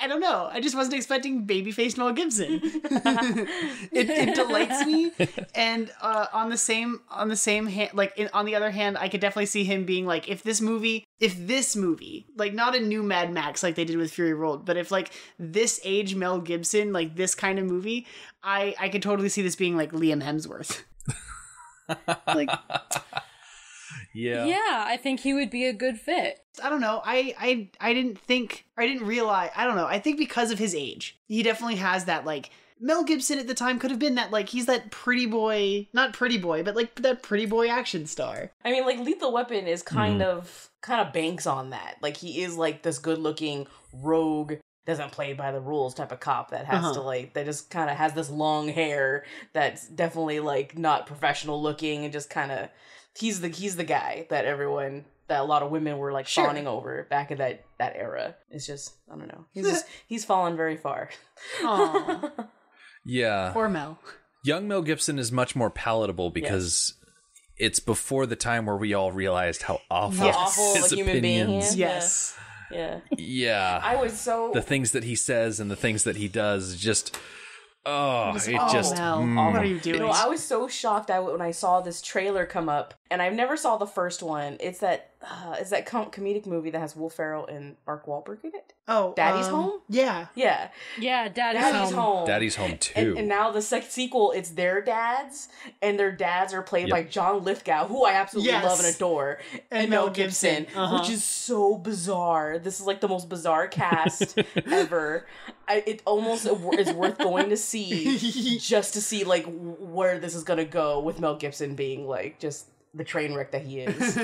I don't know. I just wasn't expecting baby-faced Mel Gibson. it delights me. And on the same hand, like on the other hand, I could definitely see him being like, if this movie, like not a new Mad Max like they did with Fury Road, but if like this age Mel Gibson, like this kind of movie, I could totally see this being like Liam Hemsworth. Like. Yeah. Yeah, I think he would be a good fit. I don't know. I didn't realize. I don't know. I think because of his age, he definitely has that, like, Mel Gibson at the time could have been that, like, he's that pretty boy, not pretty boy, but like that pretty boy action star. I mean, like Lethal Weapon is kind of banks on that. Like he is like this good looking rogue, doesn't play by the rules type of cop that has to like, that just kind of has this long hair that's definitely like not professional looking and just kind of, he's the guy that a lot of women were like fawning over back in that era. It's just, I don't know. He's fallen very far. Aww. Yeah. Poor Mel. Young Mel Gibson is much more palatable because it's before the time where we all realized how awful his human being opinions. is. Yes. Yeah. Yeah. I was so... The things that he says and the things that he does just... Oh, Mel, what are you doing? You know, I was so shocked when I saw this trailer come up, and I never saw the first one. It's that comedic movie that has Will Ferrell and Mark Wahlberg in it. Oh, Daddy's Home? Yeah. Yeah. Yeah, Daddy's Home. Daddy's Home too. And now the sequel, it's their dads, and their dads are played by John Lithgow, who I absolutely love and adore, and Mel Gibson, which is so bizarre. This is like the most bizarre cast ever. It almost is worth going to see just to see like where this is gonna go with Mel Gibson being like just the train wreck that he is.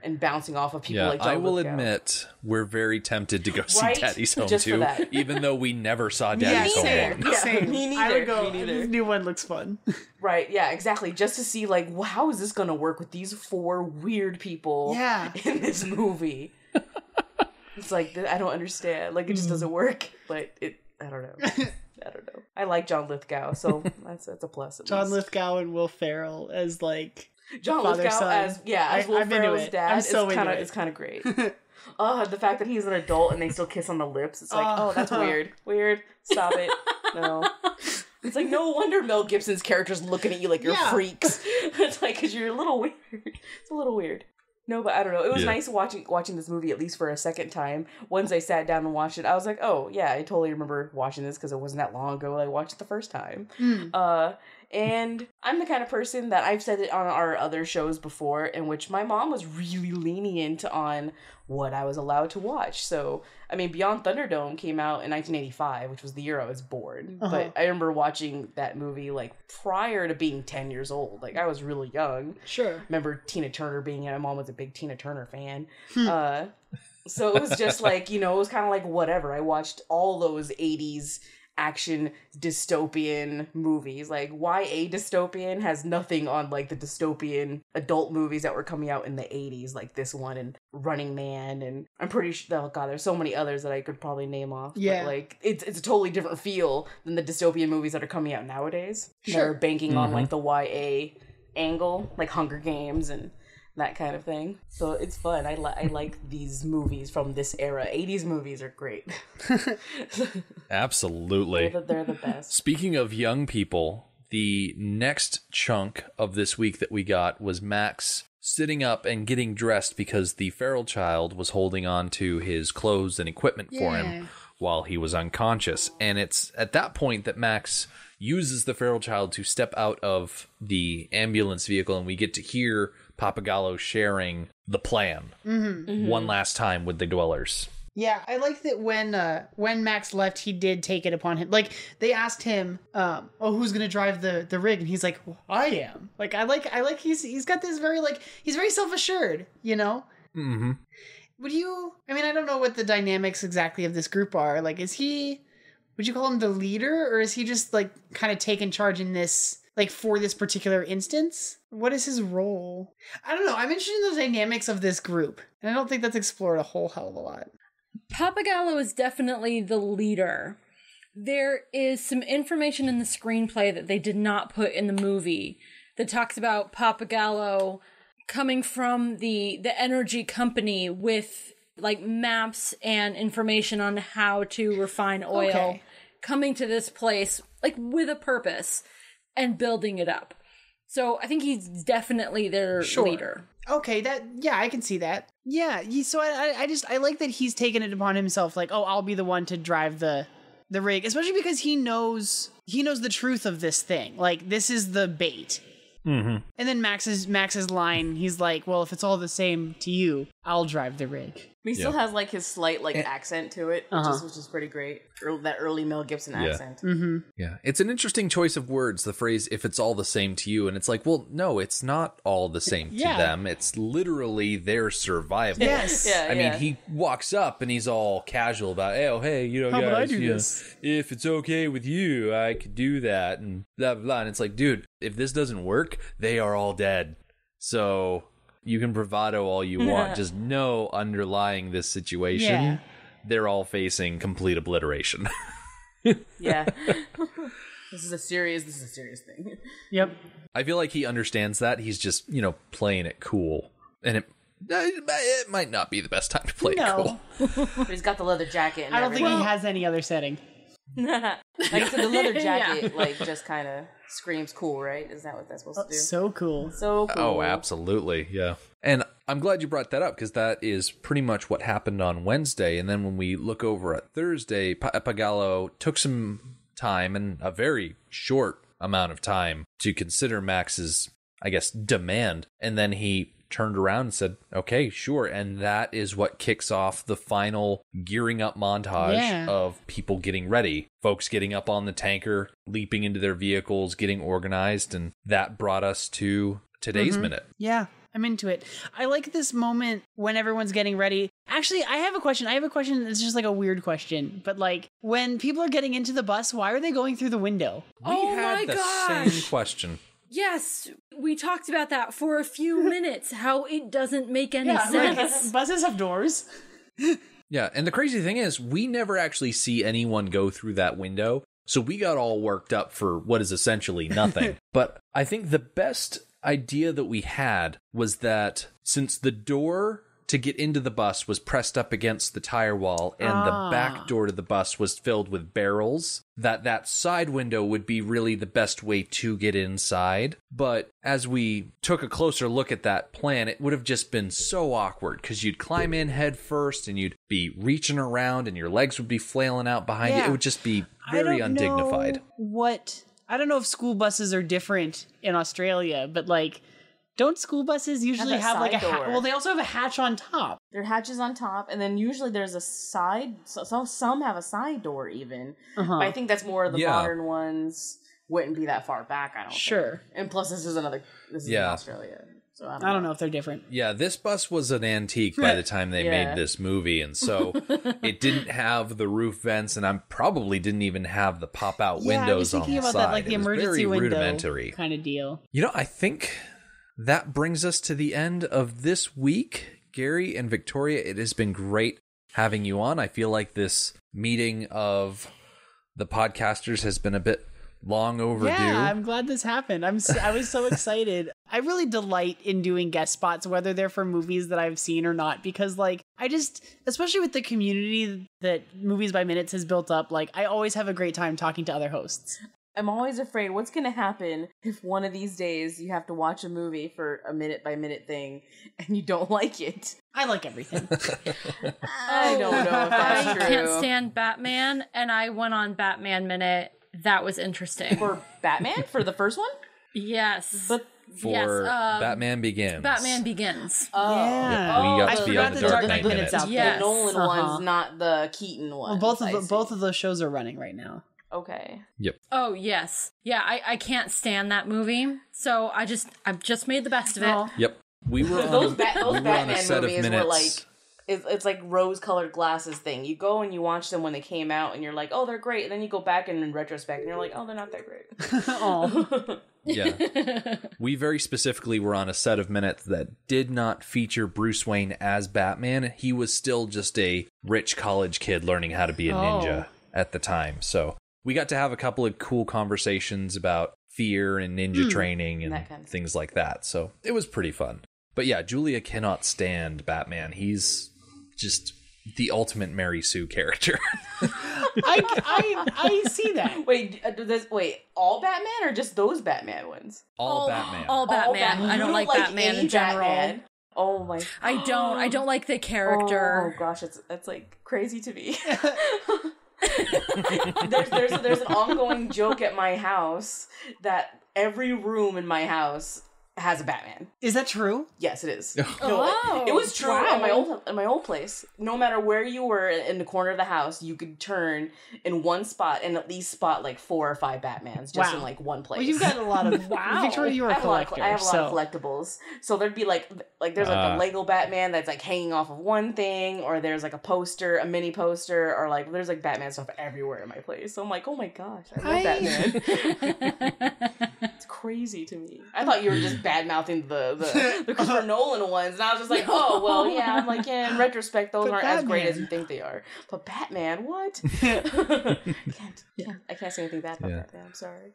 And bouncing off of people like John I will Lithgow. admit, we're very tempted to go see Daddy's Home Just for too, that. even though we never saw Daddy's Home same. once. Same. Me neither. I would go, Me neither. this new one looks fun. Right, yeah, exactly. Just to see, like, how is this going to work with these 4 weird people in this movie? It's like, I don't understand. Like, it just doesn't work. But I don't know. I don't know. I like John Lithgow, so that's a plus at John least. Lithgow and Will Ferrell as, like... John father, Lithgow son. as Will Ferrell's dad is it's kind of great. The fact that he's an adult and they still kiss on the lips, it's like, that's weird. Stop it. No. It's like, no wonder Mel Gibson's character's looking at you like you're freaks. It's like, because you're a little weird. It's a little weird. No, but I don't know. It was nice watching this movie at least for a second time. Once I sat down and watched it, I was like, oh, yeah, I totally remember watching this because it wasn't that long ago I watched it the first time. And I'm the kind of person that I've said it on our other shows before, in which my mom was really lenient on what I was allowed to watch. So, I mean, Beyond Thunderdome came out in 1985, which was the year I was born. But I remember watching that movie, like, prior to being 10 years old. Like, I was really young. Sure. Remember Tina Turner being in it. My mom was a big Tina Turner fan. So it was just like, it was kind of like whatever. I watched all those 80s action dystopian movies. Like, YA dystopian has nothing on like the dystopian adult movies that were coming out in the 80s, like this one and Running Man, and I'm pretty sure, oh god, there's so many others that I could probably name off. But like it's a totally different feel than the dystopian movies that are coming out nowadays. They're banking on like the YA angle, like Hunger Games and that kind of thing. So it's fun. I like these movies from this era. 80s movies are great. Absolutely. They're the best. Speaking of young people, the next chunk of this week that we got was Max sitting up and getting dressed because the feral child was holding on to his clothes and equipment for him while he was unconscious. And it's at that point that Max uses the feral child to step out of the ambulance vehicle, and we get to hear Papagallo sharing the plan one last time with the dwellers. Yeah, I like that when Max left, he did take it upon him. Like, they asked him, who's gonna drive the rig? And he's like, well, I am. Like, I like he's got this very, like, he's very self-assured, you know? Mm-hmm. I don't know what the dynamics exactly of this group are. Like, would you call him the leader? Or is he just, like, kind of taking charge in this, like, for this particular instance? What is his role? I don't know. I'm interested in the dynamics of this group. And I don't think that's explored a whole hell of a lot. Papagallo is definitely the leader. There is some information in the screenplay that they did not put in the movie that talks about Papagallo coming from the energy company with, like, maps and information on how to refine oil, coming to this place, like, with a purpose and building it up. So I think he's definitely their leader. Okay, I can see that. Yeah, so I like that he's taken it upon himself, like, I'll be the one to drive the rig, especially because he knows the truth of this thing. Like, this is the bait. Mm-hmm. And then Max's line, he's like, well, if it's all the same to you, I'll drive the rig. He still has, like, his slight, like, accent to it, which is pretty great. That early Mel Gibson accent. Mm-hmm. Yeah, it's an interesting choice of words, the phrase, if it's all the same to you. And it's like, well, no, it's not all the same to them. It's literally their survival. Yes. I mean, he walks up and he's all casual about, hey, you know, how guys, would I do this? If it's okay with you, I could do that, and blah, blah, blah. And it's like, dude, if this doesn't work, they are all dead. So you can bravado all you want. Just know underlying this situation, they're all facing complete obliteration. Yeah. This is a serious thing. Yep. I feel like he understands that. He's just, playing it cool. And it might not be the best time to play it cool. But he's got the leather jacket and I don't think he has any other setting. Like I said, the leather jacket, like, just kind of screams cool, right? Is that what that's supposed to do? So cool. So cool. Oh, absolutely. Yeah. And I'm glad you brought that up, because that is pretty much what happened on Wednesday. And then when we look over at Thursday, Papagallo took some time, and a very short amount of time, to consider Max's, I guess, demand. And then he turned around and said, okay, sure. And that is what kicks off the final gearing up montage of people getting ready. Folks getting up on the tanker, leaping into their vehicles, getting organized. And that brought us to today's minute. Yeah, I'm into it. I like this moment when everyone's getting ready. Actually, I have a question. It's just like a weird question. But, like, when people are getting into the bus, why are they going through the window? We had the same question. Yes, we talked about that for a few minutes, how it doesn't make any sense. Like, buses have doors. Yeah, and the crazy thing is, we never actually see anyone go through that window, so we got all worked up for what is essentially nothing. But I think the best idea that we had was that since the door to get into the bus was pressed up against the tire wall, and the back door to the bus was filled with barrels, that side window would be really the best way to get inside. But as we took a closer look at that plan, it would have just been so awkward, because you'd climb in head first and you'd be reaching around and your legs would be flailing out behind you. It would just be very undignified. I don't know if school buses are different in Australia, but, like, don't school buses usually have like a hatch? Well, they also have a hatch on top. There are hatches on top, and then usually there's a side. So some have a side door even. But I think that's more of the modern ones. Wouldn't be that far back, I don't think. And plus, this is in Australia. So I don't know if they're different. Yeah, this bus was an antique by the time they made this movie, and so it didn't have the roof vents, and I probably didn't even have the pop-out windows on the side. I was thinking about that, like the emergency window rudimentary kind of deal. I think that brings us to the end of this week. Gary and Victoria, it has been great having you on. I feel like this meeting of the podcasters has been a bit Long overdue. Yeah, I'm glad this happened. I was so excited. I really delight in doing guest spots, whether they're for movies that I've seen or not, because like I just, especially with the community that Movies by Minutes has built up, like I always have a great time talking to other hosts. I'm always afraid what's going to happen if one of these days you have to watch a movie for a minute by minute thing and you don't like it. I like everything. I don't know if that's I true. can't stand Batman, and I went on Batman Minute. That was interesting. For Batman? For the first one? Yes. But For Batman Begins. Batman Begins. Yeah. We got I to be forgot on the the Dark Knight Minutes. out there. Yes. The Nolan Uh-huh. one's, not the Keaton one. Well, both of those shows are running right now. Okay. Yep. Oh, yes. Yeah, I can't stand that movie, so I've just made the best of it. Oh. Yep. We were on, Those we were on a Batman set of movies minutes. were like, it's like rose-colored glasses thing. You go and you watch them when they came out, and you're like, oh, they're great. And then you go back and in retrospect, and you're like, oh, they're not that great. Oh. Yeah. We very specifically were on a set of minutes that did not feature Bruce Wayne as Batman. He was still just a rich college kid learning how to be a ninja at the time. So we got to have a couple of cool conversations about fear and ninja training and That kind of things like that. So it was pretty fun. But yeah, Julia cannot stand Batman. He's just the ultimate Mary Sue character. I see that. Wait, all Batman or just those Batman ones? All Batman. All Batman. You I don't like Batman any in general. Batman. Oh my! I don't like the character. Oh gosh, it's like crazy to me. there's an ongoing joke at my house that every room in my house has a Batman. Is that true? Yes, it is. Oh, it was true wow. at my old place. No matter where you were in the corner of the house, you could turn in one spot and at least spot like 4 or 5 Batmans just in like one place. Well, you've got a lot of Victoria. You're a collector. I have a lot of collectibles. So there'd be like there's like a Lego Batman that's like hanging off of one thing, or there's like a poster, a mini poster, or like there's like Batman stuff everywhere in my place. So I'm like, oh my gosh, I love Batman. It's crazy to me. I thought you were just bad mouthing the Christopher Nolan ones, and I was just like, oh well, yeah. I'm like, yeah. In retrospect, those aren't as great as you think they are. But Batman, what? I can't say anything bad about Batman. I'm sorry.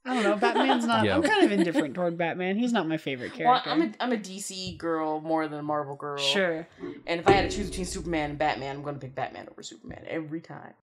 I don't know. Batman's not. I'm kind of indifferent toward Batman. He's not my favorite character. Well, I'm a DC girl more than a Marvel girl. Sure. And if I had to choose between Superman and Batman, I'm going to pick Batman over Superman every time.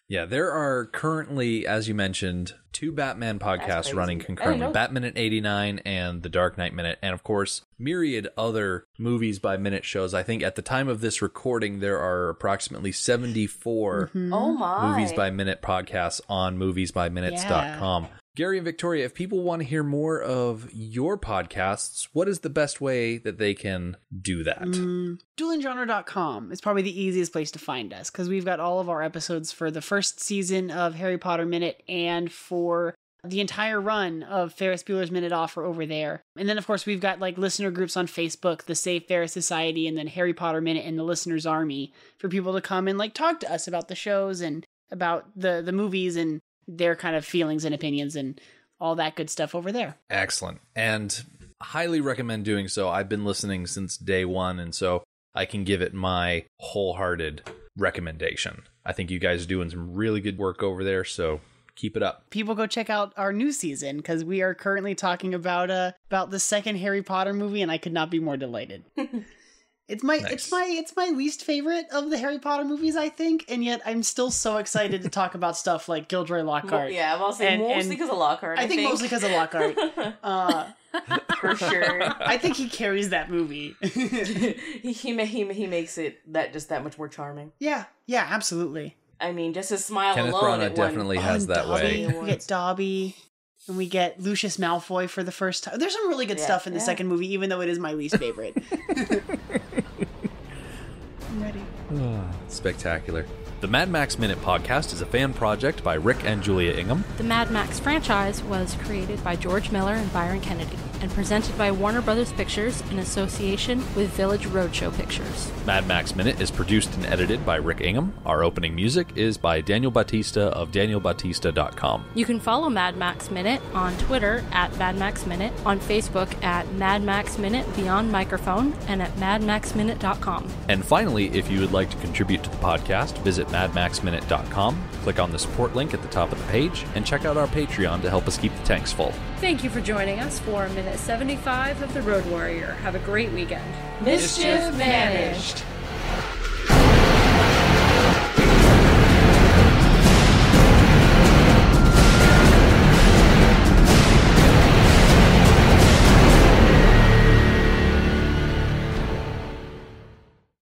Yeah, there are currently, as you mentioned, 2 Batman podcasts running concurrently. Batminute 89 and The Dark Knight Minute. And of course, myriad other Movies by Minute shows. I think at the time of this recording, there are approximately 74 Oh my. Movies by Minute podcasts on moviesbyminutes.com. Yeah. Gary and Victoria, if people want to hear more of your podcasts, what is the best way that they can do that? Duelinggenre.com is probably the easiest place to find us, because we've got all of our episodes for the first season of Harry Potter Minute and for the entire run of Ferris Bueller's Minute Off are over there. And then, of course, we've got like listener groups on Facebook, the Save Ferris Society, and then Harry Potter Minute and the Listener's Army, for people to come and like talk to us about the shows and about the movies and their kind of feelings and opinions and all that good stuff over there. Excellent. And highly recommend doing so. I've been listening since day one, and so I can give it my wholehearted recommendation. I think you guys are doing some really good work over there, so keep it up. People go check out our new season, because we are currently talking about the second Harry Potter movie, and I could not be more delighted. It's my least favorite of the Harry Potter movies, I think, and yet I'm still so excited to talk about stuff like Gilderoy Lockhart. Yeah, I'm also saying mostly because of Lockhart. I think mostly because of Lockhart. For sure. I think he carries that movie. he makes it that much more charming. Yeah, absolutely. I mean, just his smile Kenneth alone. Branagh definitely has that way. We get Dobby, and we get Lucius Malfoy for the first time. There's some really good stuff in the second movie, even though it is my least favorite. I'm ready. Spectacular. The Mad Max Minute podcast is a fan project by Rick and Julia Ingham. The Mad Max franchise was created by George Miller and Byron Kennedy and presented by Warner Brothers Pictures in association with Village Roadshow Pictures. Mad Max Minute is produced and edited by Rick Ingham. Our opening music is by Daniel Batista of danielbatista.com. You can follow Mad Max Minute on Twitter at Mad Max Minute, on Facebook at Mad Max Minute Beyond Microphone, and at madmaxminute.com. And finally, if you would like to contribute to the podcast, visit visit madmaxminute.com, click on the support link at the top of the page, and check out our Patreon to help us keep the tanks full. Thank you for joining us for minute 75 of The Road Warrior. Have a great weekend. Mischief managed.